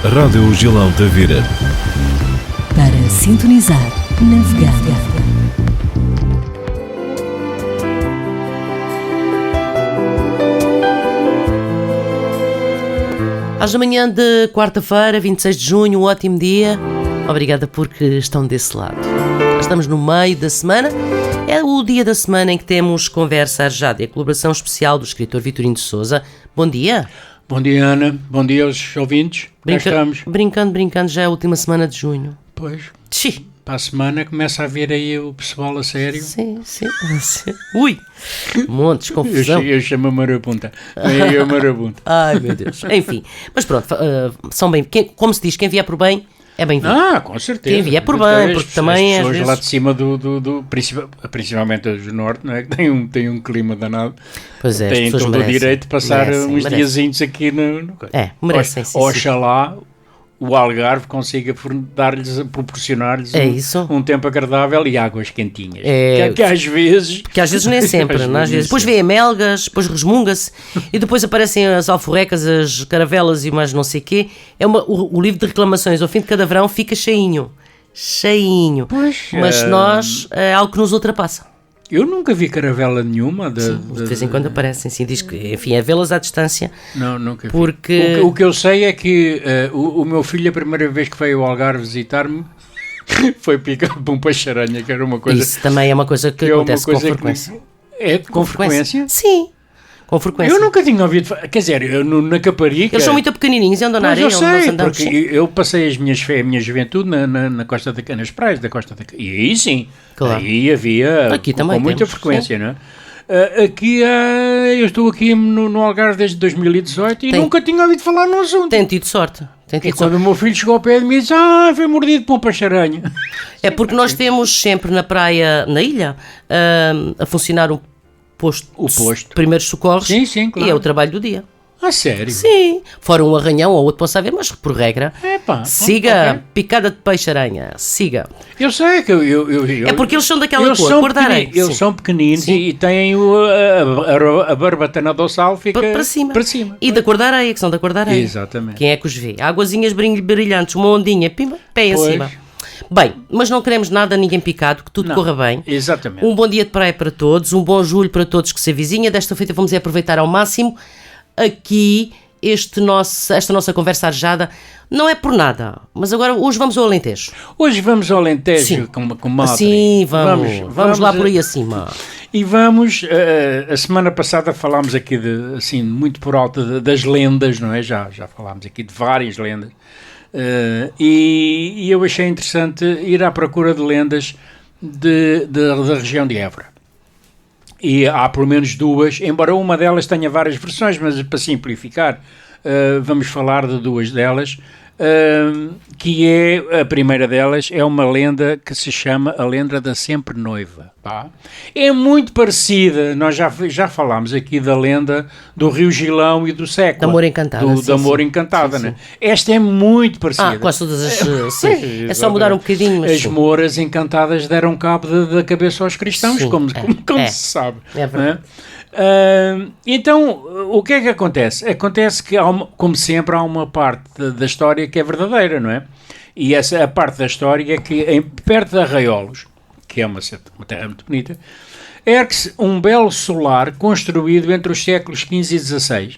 Rádio Gilão da Vira. Para sintonizar, navegar. Às da manhã de quarta-feira, 26 de junho, um ótimo dia. Obrigada porque estão desse lado. Estamos no meio da semana. É o dia da semana em que temos Conversa Arejada e a colaboração especial do escritor Vitorino de Sousa. Bom dia. Bom dia, Ana. Bom dia aos ouvintes. Cá estamos. Brincando, já é a última semana de junho. Pois. Sim. Para a semana começa a vir aí o pessoal a sério. Sim. Ui, montes, confusão. Eu chamo a marabunta. Eu marabunta. Ai, meu Deus. Enfim, mas pronto, são bem, como se diz, quem vier por bem é bem-vindo. Com certeza. Quem vier por bem, porque também as às pessoas vezes... lá de cima principalmente as do norte, não é? Que tem um clima danado. Pois é, têm todo o direito de passar uns diazinhos aqui no... merecem, sim. Oxalá o Algarve consiga proporcionar-lhes um tempo agradável e águas quentinhas. Que às vezes... Porque às vezes nem sempre, às vezes. Depois vê a melgas, depois resmunga-se e depois aparecem as alforrecas, as caravelas e mais não sei o quê. O livro de reclamações ao fim de cada verão fica cheinho. Pois, mas nós, é algo que nos ultrapassa. Eu nunca vi caravela nenhuma. De vez em quando aparecem, sim. Diz que, enfim, é vê-las à distância. Não, nunca vi. Porque... O que eu sei é que o meu filho, a primeira vez que veio ao Algarve visitar-me, foi picado por um peixe-aranha, que era uma coisa... Isso também é uma coisa que acontece com frequência. Com frequência? Sim. Com frequência. Eu nunca tinha ouvido... Quer dizer, na Caparica... Eles são muito pequenininhos e andam na areia. Eu sei, porque eu passei a minha juventude na Costa da nas praias da Costa da E aí sim, claro. Aí havia aqui também com muita frequência, não é? Aqui, eu estou aqui no Algarve desde 2018 e nunca tinha ouvido falar no assunto. Tem tido sorte. Quando o meu filho chegou ao pé de mim e disse, foi mordido por um peixe-aranha. É porque nós temos sempre na praia, na ilha, a funcionar o posto de primeiros socorros. Sim, claro. E é o trabalho do dia. Sério? Sim. Fora um arranhão ou outro possa haver, mas por regra, siga picada de peixe-aranha, siga. Eu sei que eu é porque eles são daquela cor da areia. Eles são pequeninos e têm a barbatana dorsal fica para cima. E da cor da areia, que são da cor da areia. Exatamente. Quem é que os vê? Águazinhas brilhantes, uma ondinha, pimba, pé em cima. Bem, mas não queremos nada, ninguém picado, que tudo corra bem. Exatamente. Um bom dia de praia para todos, um bom julho para todos que se avizinha. Desta feita vamos aproveitar ao máximo aqui esta nossa conversa arejada. Não é por nada, mas agora hoje vamos ao Alentejo. Hoje vamos ao Alentejo com Madre. Sim, vamos lá por aí acima. E vamos, a semana passada falámos aqui muito por alto das lendas, não é? Já falámos aqui de várias lendas. E eu achei interessante ir à procura de lendas da região de Évora. E há pelo menos duas, embora uma delas tenha várias versões, mas para simplificar, vamos falar de duas delas, que a primeira delas é uma lenda que se chama a lenda da Sempre Noiva. É muito parecida, nós já falámos aqui da lenda do Rio Gilão e do Século. De Amor Encantado. De Amor Encantado, né? Esta é muito parecida. Quase todas as... sim, é só mudar um bocadinho. Mas as Mouras Encantadas deram cabo da cabeça aos cristãos, como se sabe. É verdade. Então, o que é que acontece? Acontece que, como sempre, há uma parte da história que é verdadeira, não é? E a parte da história é que, perto de Arraiolos, que é uma terra muito bonita, ergue-se um belo solar construído entre os séculos XV e XVI,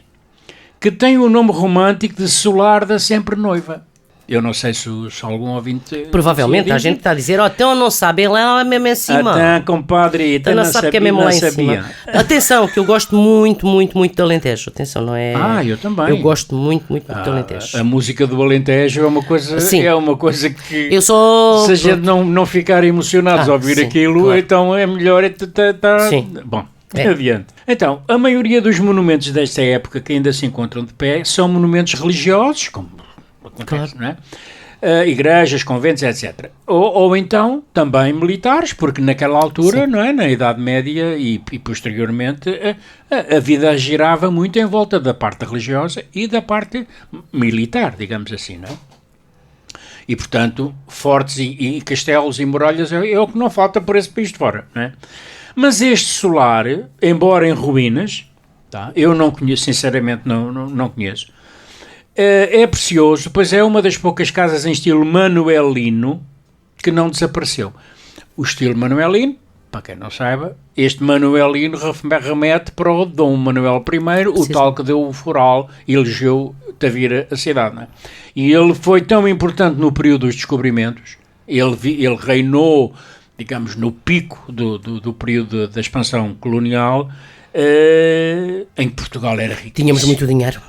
que tem o nome romântico de Solar da Sempre Noiva. Eu não sei se algum ouvinte... Provavelmente, a gente está a dizer, então não sabe, ele é mesmo em cima. Compadre, então não sabe que é mesmo lá em cima. Atenção, que eu gosto muito de Alentejo. Atenção, não é... eu também. Eu gosto muito de Alentejo. A música do Alentejo é uma coisa que... Eu sou... Se a gente não ficar emocionados ao ouvir aquilo, claro. Então é melhor... Sim. Bom, adiante. Então, a maioria dos monumentos desta época que ainda se encontram de pé são monumentos religiosos, como... Claro. Não é? Igrejas, conventos, etc. Ou então também militares, porque naquela altura, não é? Na Idade Média e posteriormente, a vida girava muito em volta da parte religiosa e da parte militar, digamos assim, não é? E, portanto, fortes e castelos e muralhas é o que não falta por esse país de fora, não é? Mas este solar, embora em ruínas, eu não conheço, sinceramente não conheço, é precioso, pois é uma das poucas casas em estilo manuelino que não desapareceu. O estilo manuelino, para quem não saiba, este manuelino remete para o Dom Manuel I, o tal que deu o foral e elegeu Tavira a cidade. Não é? E ele foi tão importante no período dos descobrimentos, ele reinou, digamos, no pico do período da expansão colonial, em que Portugal era rico. Tínhamos muito dinheiro.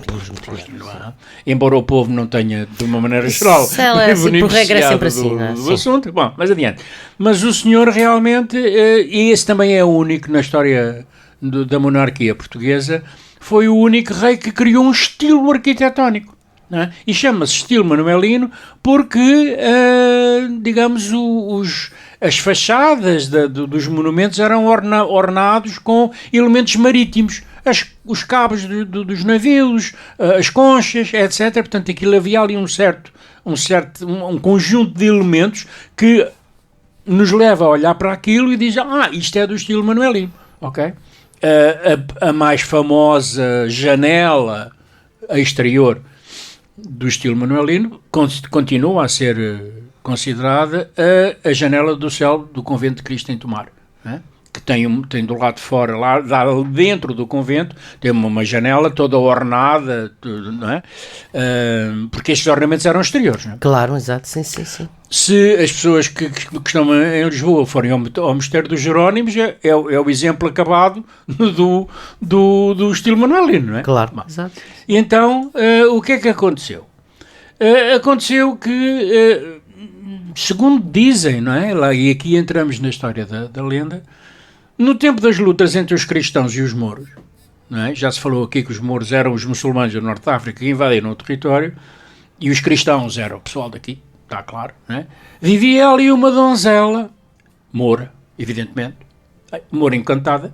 Embora o povo não tenha, de uma maneira geral, assim, por regra é sempre assim, do assunto. Bom, mas adiante. Mas o senhor realmente, e esse também é o único na história da monarquia portuguesa, foi o único rei que criou um estilo arquitetónico. Não é? E chama-se estilo manuelino porque, digamos, as fachadas dos monumentos eram ornados com elementos marítimos, os cabos dos navios, as conchas, etc. Portanto, aquilo havia ali um conjunto de elementos que nos leva a olhar para aquilo e diz, isto é do estilo manuelino, ok? A mais famosa janela exterior do estilo manuelino continua a ser considerada a janela do céu do convento de Cristo em Tomar, né? Que tem do lado de fora, lá dentro do convento, tem uma janela toda ornada, não é? Porque estes ornamentos eram exteriores. Não é? Claro, exato, sim. Se as pessoas que estão em Lisboa forem ao Mosteiro dos Jerónimos, é o exemplo acabado do estilo manuelino, não é? Claro, bom, exato. E então, o que é que aconteceu? Aconteceu que, segundo dizem, não é? E aqui entramos na história da lenda, no tempo das lutas entre os cristãos e os mouros, não é? Já se falou aqui que os mouros eram os muçulmanos do Norte de África que invadiram o território e os cristãos eram o pessoal daqui, está claro, não é? Vivia ali uma donzela, moura, evidentemente, moura encantada,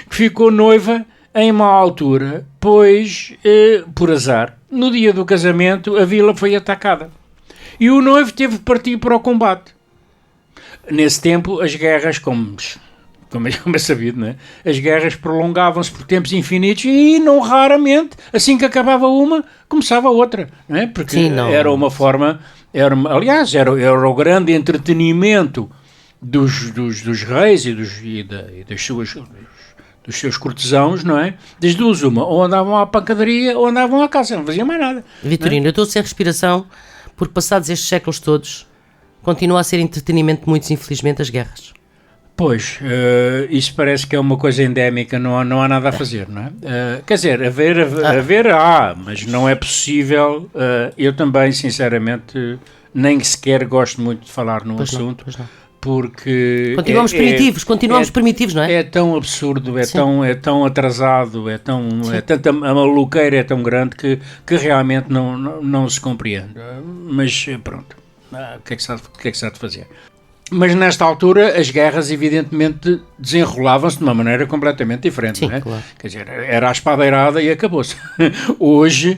que ficou noiva em má altura, pois, por azar, no dia do casamento a vila foi atacada e o noivo teve de partir para o combate. Nesse tempo as guerras, como é sabido, não é? As guerras prolongavam-se por tempos infinitos e não raramente, assim que acabava uma, começava outra, não é? Porque era uma forma, aliás, era o grande entretenimento dos reis e dos seus cortesãos, não é? Das duas uma, ou andavam à pancadaria ou andavam à caça, não fazia mais nada. Vitorino, eu estou sem respiração porque passados estes séculos todos continua a ser entretenimento de muitos, infelizmente, as guerras. Pois, isso parece que é uma coisa endémica, não há nada a fazer, não é? Quer dizer, haver há, mas não é possível. Eu também, sinceramente, nem sequer gosto muito de falar no assunto, porque... Continuamos primitivos, não é? É tão absurdo, é tão atrasado, a maluqueira é tão grande que realmente não se compreende. Mas pronto, o que é que se há de fazer? Mas nesta altura as guerras evidentemente desenrolavam-se de uma maneira completamente diferente, sim, não é? Claro. Quer dizer, era a espadeirada e acabou-se. Hoje,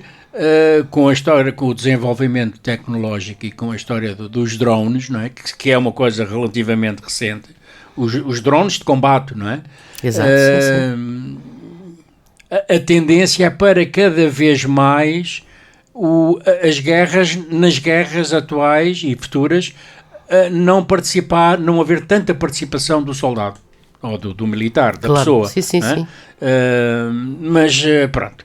com o desenvolvimento tecnológico e com a história dos drones, não é? Que é uma coisa relativamente recente, os drones de combate, não é? Exato, sim. A tendência é para cada vez mais nas guerras atuais e futuras, não haver tanta participação do soldado ou do militar, da pessoa. Sim. Mas pronto.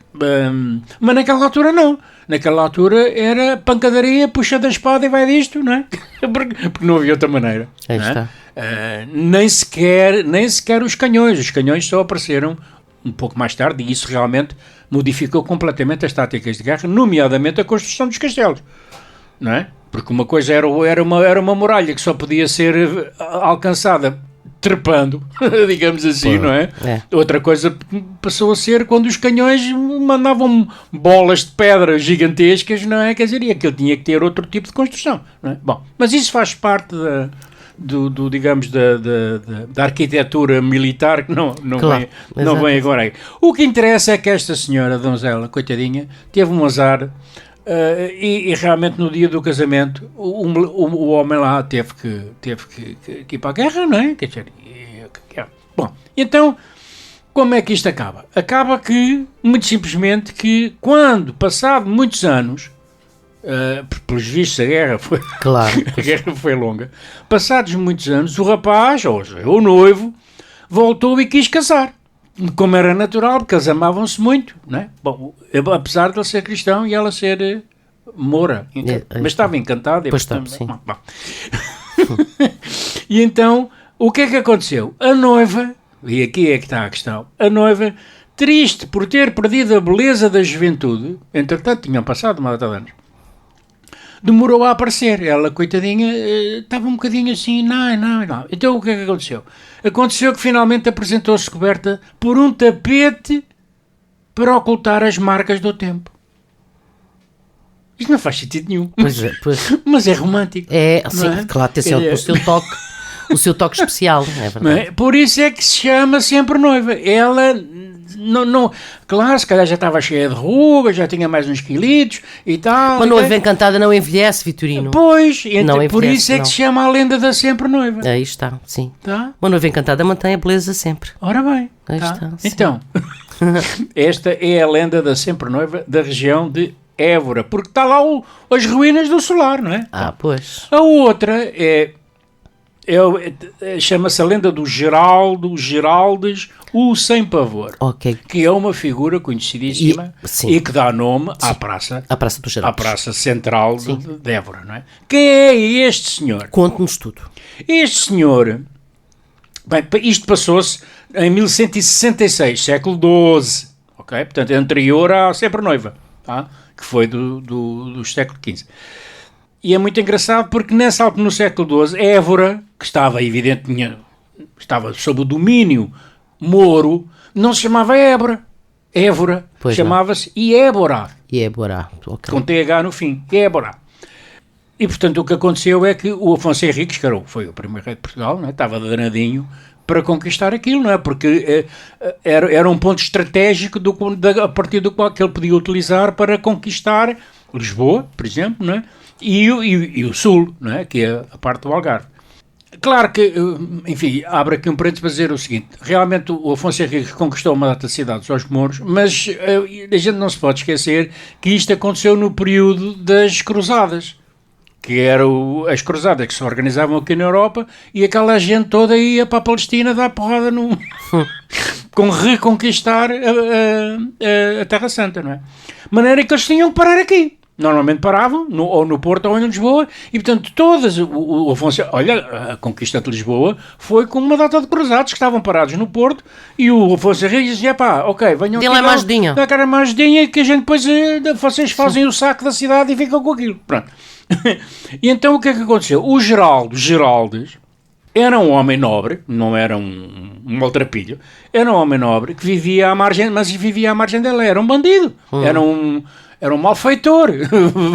Mas naquela altura não. Naquela altura era pancadaria, puxa da espada e vai disto, não é? Porque não havia outra maneira. Aí está. Nem sequer os canhões. Os canhões só apareceram um pouco mais tarde e isso realmente modificou completamente as táticas de guerra, nomeadamente a construção dos castelos, não é? Porque uma coisa era uma muralha que só podia ser alcançada trepando, digamos assim, não é? Outra coisa passou a ser quando os canhões mandavam bolas de pedra gigantescas, não é? Quer dizer, e aquilo tinha que ter outro tipo de construção, não é? Bom, mas isso faz parte da arquitetura militar que não vem agora aí. O que interessa é que esta senhora, donzela, coitadinha, teve um azar. E realmente no dia do casamento o homem lá teve que ir para a guerra, não é? Quer dizer, bom, então como é que isto acaba? Acaba que, muito simplesmente, que quando, passado muitos anos, pelos vistos a guerra foi, Claro. a guerra foi longa, passados muitos anos, o rapaz, ou seja, o noivo, voltou e quis casar. Como era natural, porque eles amavam-se muito, não é? Bom, apesar de ele ser cristão e ela ser moura. Então, mas estava encantado. Pois está, sim. Bom. E então, o que é que aconteceu? A noiva, e aqui é que está a questão, a noiva, triste por ter perdido a beleza da juventude, entretanto tinham passado uma data de anos, demorou a aparecer. Ela, coitadinha, estava um bocadinho assim, não. Então o que é que aconteceu? Aconteceu que finalmente apresentou-se coberta por um tapete para ocultar as marcas do tempo. Isto não faz sentido nenhum. Pois é, pois. Mas é romântico. É, não sim, é? claro, tem sempre o seu toque especial, é Não verdade. é? Por isso é que se chama sempre noiva. Ela, não, claro, se calhar já estava cheia de rugas, já tinha mais uns quilitos e tal. Uma noiva encantada não envelhece, Vitorino. Pois, então, Não por envelhece, isso é que não. se chama a lenda da sempre noiva. Aí está, sim. Tá? Uma noiva encantada mantém a beleza sempre. Ora bem. Aí Tá? está, sim. Então, esta é a lenda da sempre noiva da região de Évora, porque está lá as ruínas do solar, não é? Ah, pois. A outra chama-se a lenda do Geraldes, o Sem Pavor, Ok. que é uma figura conhecidíssima sim. e que dá nome à praça, A Praça do Geral. à praça central de Évora, não é? Quem é este senhor? Conte-nos tudo. Este senhor, bem, isto passou-se em 1166, século XII, ok? Portanto, é anterior à Sempre Noiva, tá? Que foi do século XV. E é muito engraçado porque nessa altura, no século XII, Évora, que estava evidente, estava sob o domínio moro, não se chamava Évora. Évora Pois chamava-se Iébora, E é Borá. Ok. com TH no fim, Iébora. E, portanto, o que aconteceu é que o Afonso Henriques, que foi o primeiro rei de Portugal, não é? Estava danadinho para conquistar aquilo, não é? Porque era um ponto estratégico a partir do qual que ele podia utilizar para conquistar Lisboa, por exemplo, não é? E o Sul, não é? Que é a parte do Algarve. Claro que, enfim, abre aqui um parênteses para dizer o seguinte: realmente o Afonso Henriques conquistou uma data de cidades aos mouros, mas a gente não se pode esquecer que isto aconteceu no período das Cruzadas, que eram as cruzadas que se organizavam aqui na Europa, e aquela gente toda ia para a Palestina dar porrada com reconquistar a Terra Santa, não é? De maneira que eles tinham que parar aqui. Normalmente paravam, ou no Porto ou em Lisboa, e portanto o Afonso, olha, a conquista de Lisboa foi com uma data de cruzados que estavam parados no Porto, e o Afonso Henriques dizia, pá, ok, venham Dê-lhe a majadinha. dá cara mais dinha, que a gente depois, vocês fazem o saco da cidade e ficam com aquilo, pronto. E então o que é que aconteceu? O Geraldes, era um homem nobre, não era um maltrapilho, era um homem nobre que vivia à margem, mas vivia à margem dela, era um bandido, era um malfeitor,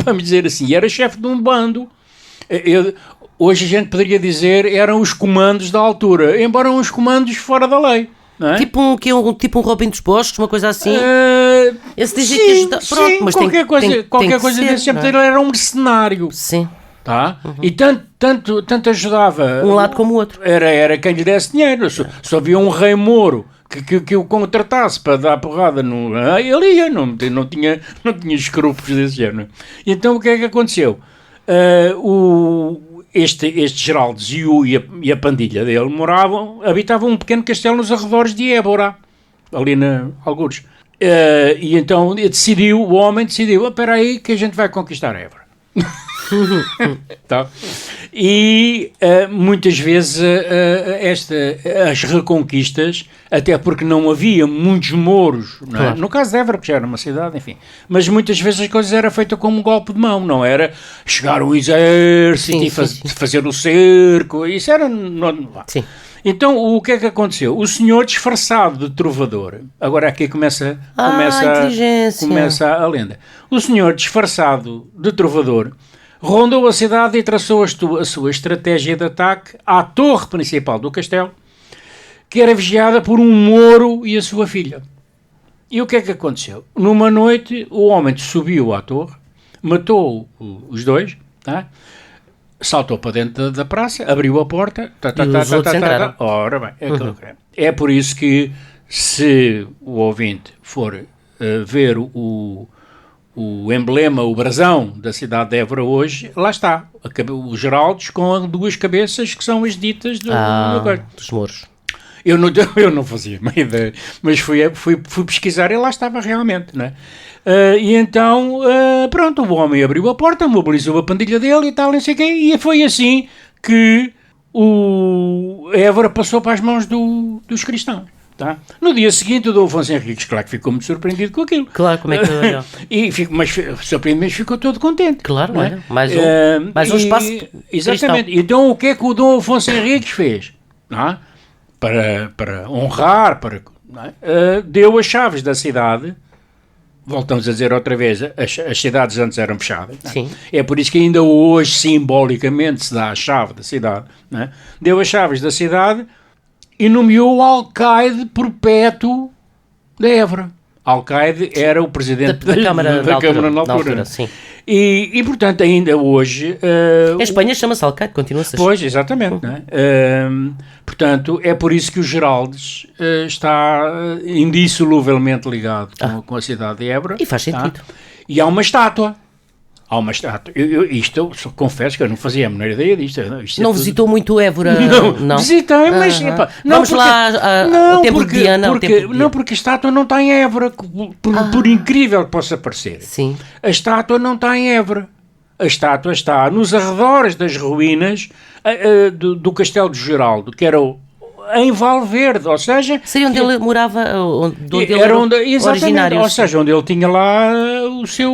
vamos dizer assim, era chefe de um bando. Hoje a gente poderia dizer eram os comandos da altura, embora uns comandos fora da lei. Não é? Tipo um Robin dos Bosques, uma coisa assim. Esse dizia que sim, ajuda. Pronto, sim, mas qualquer coisa, tem qualquer que coisa ser, desse sempre não é? era um mercenário. Sim. Tá? E tanto ajudava Um lado como o outro. era quem lhe desse dinheiro. Só havia um rei moro que o contratasse para dar porrada ele ia, não tinha escrúpulos desse género. E então o que é que aconteceu? Este Geraldes e a pandilha dele habitavam um pequeno castelo nos arredores de Évora, ali na Algures. E então o homem decidiu, espera aí que a gente vai conquistar Évora. Tá? E muitas vezes as reconquistas, até porque não havia muitos mouros, não é? Claro. No caso de Évora, que já era uma cidade, enfim, mas muitas vezes as coisas eram feitas como um golpe de mão, não era chegar o exército Sim, e sim. fazer o cerco, isso era Sim. Então o que é que aconteceu? O senhor disfarçado de trovador, agora aqui começa inteligência. a lenda. O senhor disfarçado de trovador rondou a cidade e traçou a sua estratégia de ataque à torre principal do castelo, que era vigiada por um mouro e a sua filha. E o que é que aconteceu? Numa noite, o homem subiu à torre, matou os dois, tá? Saltou para dentro da praça, abriu a porta, E os outros entraram. ora bem, é por isso que se o ouvinte for ver o emblema, o brasão da cidade de Évora hoje, lá está, os Geraldos com 2 cabeças que são as ditas dos Mouros. Eu não fazia uma ideia, mas fui pesquisar e lá estava realmente, não é? E então, pronto, o homem abriu a porta, mobilizou a pandilha dele e tal, não sei o quê, e foi assim que o Évora passou para as mãos dos cristãos. Tá? No dia seguinte, o Dom Afonso Henriques, claro que ficou muito surpreendido com aquilo. Claro, como é que olhou? Mas surpreendido, mas ficou todo contente. Claro, não é? Olha, mais um espaço exatamente. cristão. Então o que é que o Dom Afonso Henriques fez? Não é? Para honrar, não é? Deu as chaves da cidade. Voltamos a dizer outra vez, as cidades antes eram fechadas. Não é? Sim. É por isso que ainda hoje, simbolicamente, se dá a chave da cidade. Não é? Deu as chaves da cidade e nomeou o alcaide perpétuo da Évora. Alcaide era o presidente da Câmara na altura. Sim. E, portanto, ainda hoje... Em Espanha chama-se alcaide, continua-se. Pois, exatamente. Não é? Portanto, é por isso que o Geraldes está indissoluvelmente ligado com a cidade de Évora. E faz sentido. Tá? E há uma estátua. Eu confesso que eu não fazia a menor ideia disto. Não visitou muito Évora? Não. Visitei, mas... Vamos lá ao Templo de Diana. Não, porque a estátua não está em Évora, por incrível que possa parecer. Sim. A estátua não está em Évora. A estátua está nos arredores das ruínas do Castelo de Geraldo, que era em Valverde, ou seja... Seria onde ele morava, onde ele era originário. Ou seja, onde ele tinha lá o seu...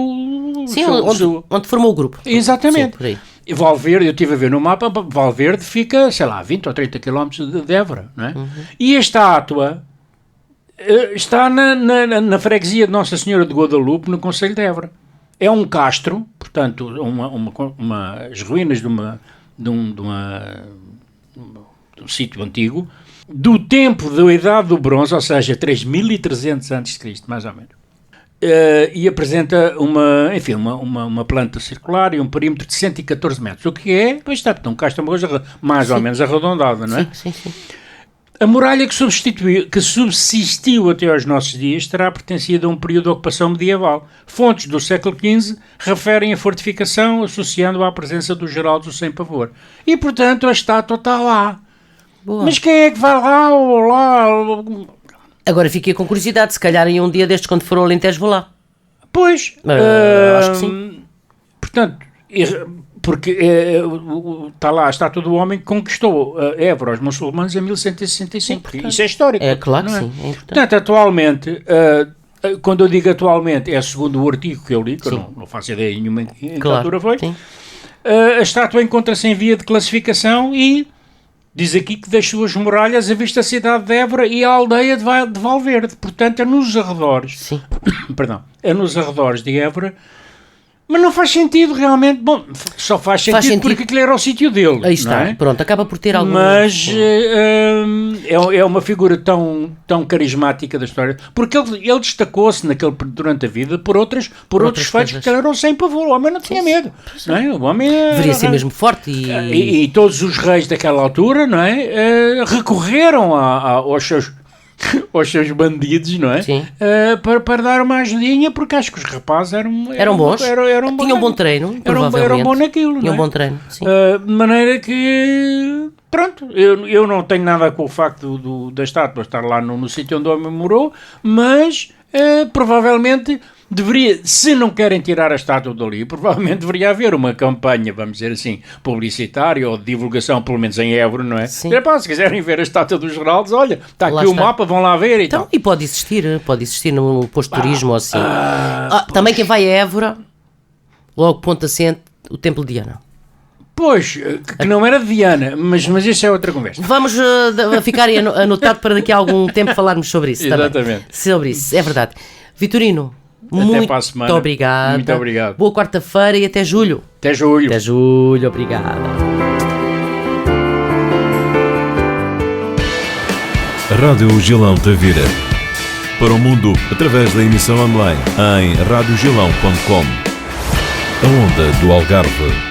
Sim, onde formou o grupo. Exatamente. Sim, por aí. E Valverde, eu estive a ver no mapa, Valverde fica, sei lá, 20 ou 30 km de Évora, não é? E a estátua está na freguesia de Nossa Senhora de Guadalupe, no concelho de Évora. É um castro, portanto, as ruínas de um sítio antigo, do tempo da Idade do Bronze, ou seja, 3.300 a.C., mais ou menos. E apresenta uma planta circular e um perímetro de 114 metros, o que é, pois está, um castro mais ou menos arredondada, não é? Sim. A muralha que subsistiu até aos nossos dias terá pertencido a um período de ocupação medieval. Fontes do século XV referem a fortificação associando-a à presença dos Geraldos sem pavor. E, portanto, a estátua está lá. Boa. Mas quem é que vai lá ou lá? Agora fiquei com curiosidade, se calhar em um dia destes, quando for ao Alentejo, vou lá. Pois. Acho que sim. Portanto, porque está lá a estátua do homem que conquistou Évora aos muçulmanos em 1165. Sim, isso é histórico. É claro que não é? sim, é importante. Portanto, atualmente, quando eu digo atualmente, é segundo o artigo que eu li, que eu não faço ideia nenhuma em que altura foi, a estátua encontra-se em via de classificação e diz aqui que das suas muralhas avista a cidade de Évora e a aldeia de Valverde. Portanto, é nos arredores. Sim. Perdão. É nos arredores de Évora. Mas não faz sentido realmente. Bom, só faz sentido porque aquele era o sítio dele. Aí está. Não é? Pronto, acaba por ter algum... Mas é uma figura tão carismática da história. Porque ele destacou-se durante a vida por outros feitos que eram sem pavor. O homem não tinha medo. Não é? O homem deveria ser mesmo forte. E todos os reis daquela altura, não é? Recorreram aos seus bandidos, não é? Sim. Para dar uma ajudinha, porque acho que os rapazes eram bons. Tinham um bom treino, provavelmente. Eram bom naquilo, Tinham não é? bom treino, sim. De maneira que, pronto, eu não tenho nada com o facto da estátua estar lá no sítio onde o homem morou, mas provavelmente deveria, se não querem tirar a estátua dali, provavelmente deveria haver uma campanha, vamos dizer assim, publicitária ou de divulgação, pelo menos em Évora, não é? Sim. Se quiserem ver a estátua dos Geraldos, olha, está aqui o mapa, vão lá ver e então, tal. E pode existir no posto de turismo ou assim. Também quem vai a Évora, logo ponto assente, o Templo de Diana. Pois, que não era de Diana, mas isso é outra conversa. Vamos ficar aí anotado para daqui a algum tempo falarmos sobre isso. Exatamente. Sobre isso, é verdade. Vitorino, até para a semana. Muito obrigado. Boa quarta-feira e até julho. Até julho, obrigado. Rádio Gilão Tavira. Para o mundo, através da emissão online em radiogilão.com. A onda do Algarve.